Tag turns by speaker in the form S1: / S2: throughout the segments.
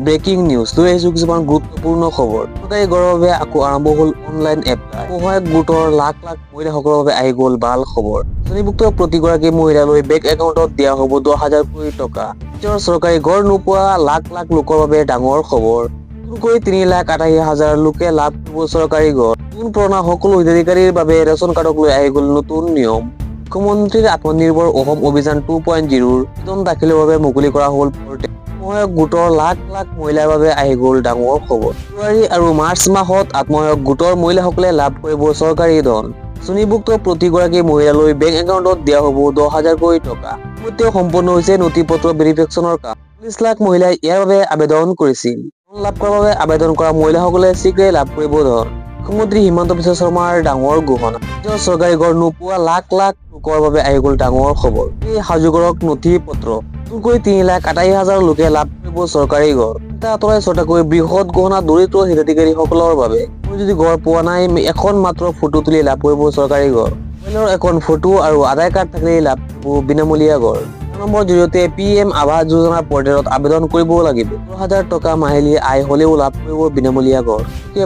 S1: Breaking news লৈ আহিছো কিছুমান গুৰুত্বপূৰ্ণ খবৰ। চৰকাৰী ঘৰৰ বাবে আকৌ আৰম্ভ হ'ল অনলাইন এপ্লাই। সহায়ক গোটৰ লাখ লাখ মহিলাসকলৰ বাবে আহি গ'ল ভাল খবৰ। শ্ৰেণীভুক্ত প্ৰতিগৰাকী মহিলালৈ বেংক একাউণ্টত দিয়া হ'ব 10,000 কোটি টকা। নিজৰ চৰকাৰী ঘৰ নোপোৱা লাখ লাখ লোকৰ বাবে ডাঙৰ খবৰ। নতুনকৈ 3,88,000 লোকে লাভ কৰিব চৰকাৰী ঘৰ। নতুন পুৰণা সকলো হিতাধিকাৰীৰ বাবে ৰেচন কাৰ্ডক লৈ আহি গ'ল নতুন নিয়ম। মুখ্যমন্ত্ৰীৰ আত্মনিৰ্ভৰ অসম অভিযান 2.0 আবেদন দাখিলৰ বাবে মুকলি কৰা হ'ল পৰ্টেল। আত্মসহায়ক গোটৰ লাখ লাখ মহিলাৰ বাবে আহি গ'ল ডাঙৰ খবৰ। ফেব্ৰুৱাৰী আৰু মাৰ্চ মাহত আত্মসহায়ক গোটৰ মহিলাসকলে লাভ কৰিব চৰকাৰী ধন। শ্ৰেণীভুক্ত প্ৰতিগৰাকী মহিলালৈ বেংক একাউণ্টত দিয়া হ'ব 10,000 কোটি টকা। ইতিমধ্যে সম্পন্ন হৈছে নথি-পত্ৰ ভেৰিফিকেশ্যনৰ কাম। 40 লাখ মহিলাই ইয়াৰ বাবে আবেদন কৰিছিল। ধন লাভ কৰাৰ বাবে আবেদন কৰা মহিলাসকলে শীঘ্ৰেই লাভ কৰিব ধন। মুখ্যমন্ত্ৰী হিমন্ত বিশ্ব শৰ্মাৰ ডাঙৰ ঘোষণা। নিজৰ চৰকাৰী ঘৰ নোপোৱা লাখ লাখ লোকৰ বাবে আহি গ'ল ডাঙৰ খবৰ। এই সাজু কৰক নথি-পত্ৰ। নতুনকৈ 3,88,000 লোকে লাভ কৰিব চৰকাৰী ঘৰ। এটা আঁতৰাই ছটাকৈ বৃহৎ গহনা দৰিদ্ৰ হিতাধিকাৰীসকলৰ বাবে। আপুনি যদি ঘৰ পোৱা নাই, এখন মাত্ৰ ফটো তুলি লাভ কৰিব চৰকাৰী ঘৰ। মোবাইলৰ এখন ফটো আৰু আধাৰ কাৰ্ড থাকিলেই লাভ কৰিব বিনামূলীয়া ঘৰ। নম্বৰ জৰিয়তে PM আৱাস যোজনাৰ পৰ্টেলত আবেদন কৰিব লাগিব। 10,000 টকা মাহিলী আয় হ'লেও লাভ কৰিব বিনামূলীয়া ঘৰ।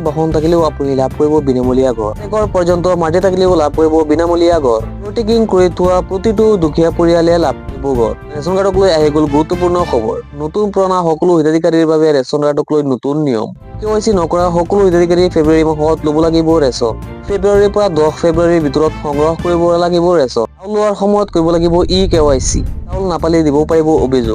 S1: বাহন থাকিলেও আপুনি লাভ কৰিব বিনামূলীয়া ঘৰ। একৰ পৰ্যন্ত মাটি থাকিলেও লাভ কৰিব বিনামূলীয়া ঘৰ। প্ৰটেকিং কৰি থোৱা প্ৰতিটো দুখীয়া পৰিয়ালে লাভ কৰিব ঘৰ। ৰেচন কাৰ্ডক লৈ আহি গ'ল গুৰুত্বপূৰ্ণ খবৰ। নতুন পুৰণা সকলো হিতাধিকাৰীৰ বাবে ৰেচন কাৰ্ডক লৈ নতুন নিয়ম। KYC নকৰা সকলো হিতাধিকাৰী ফেব্ৰুৱাৰী মাহত ল'ব লাগিব ৰেচন। ফেব্ৰুৱাৰীৰ পৰা 10 ফেব্ৰুৱাৰীৰ ভিতৰত সংগ্ৰহ কৰিব লাগিব ৰেচন। চাউল লোৱাৰ সময়ত কৰিব লাগিব KYC। চাউল নাপালে দিব পাৰিব অভিযোগ।